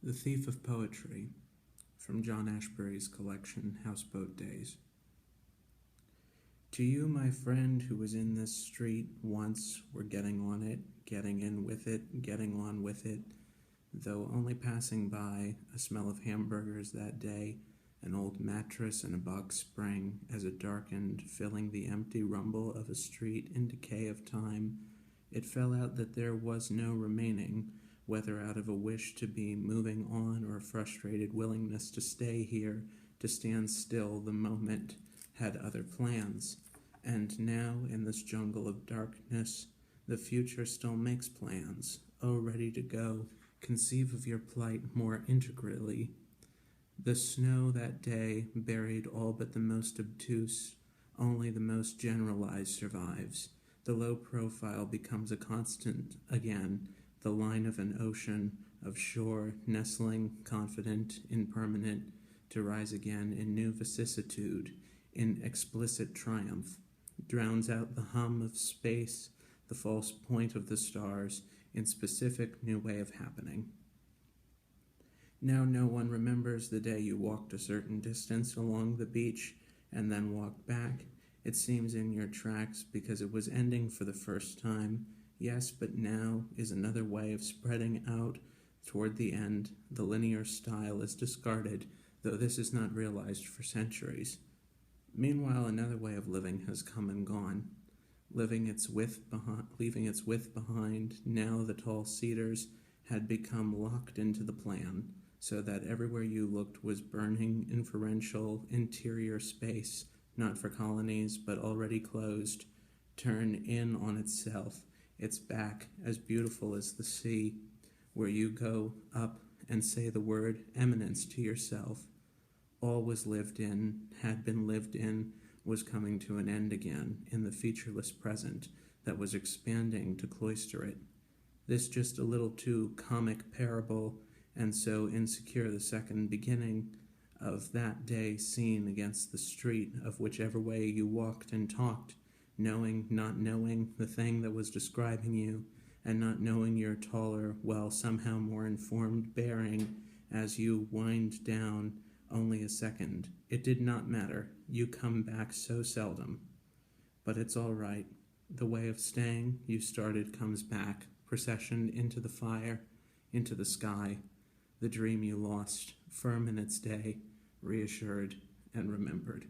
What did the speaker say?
The Thief of Poetry, from John Ashbery's collection, Houseboat Days. To you, my friend, who was in this street once, were getting on it, getting in with it, getting on with it, though only passing by, a smell of hamburgers that day, an old mattress and a box spring, as it darkened, filling the empty rumble of a street in decay of time, it fell out that there was no remaining, whether out of a wish to be moving on or a frustrated willingness to stay here, to stand still the moment, had other plans. And now, in this jungle of darkness, the future still makes plans. Oh, ready to go, conceive of your plight more integrally. The snow that day buried all but the most obtuse, only the most generalized survives. The low profile becomes a constant again, the line of an ocean, of shore, nestling, confident, impermanent, to rise again in new vicissitude, in explicit triumph, drowns out the hum of space, the false point of the stars, in specific new way of happening. Now no one remembers the day you walked a certain distance along the beach and then walked back. It seems in your tracks because it was ending for the first time. Yes, but now is another way of spreading out toward the end. The linear style is discarded, though this is not realized for centuries. Meanwhile, another way of living has come and gone, leaving its width behind. Now the tall cedars had become locked into the plan, so that everywhere you looked was burning, inferential, interior space, not for colonies, but already closed, turn in on itself, its back as beautiful as the sea, where you go up and say the word eminence to yourself. All was lived in, had been lived in, was coming to an end again in the featureless present that was expanding to cloister it. This just a little too comic parable, and so insecure the second beginning of that day seen against the street of whichever way you walked and talked, knowing, not knowing the thing that was describing you, and not knowing your taller, well, somehow more informed bearing as you wind down only a second. It did not matter. You come back so seldom. But it's all right. The way of staying you started comes back, procession into the fire, into the sky, the dream you lost, firm in its day, reassured and remembered.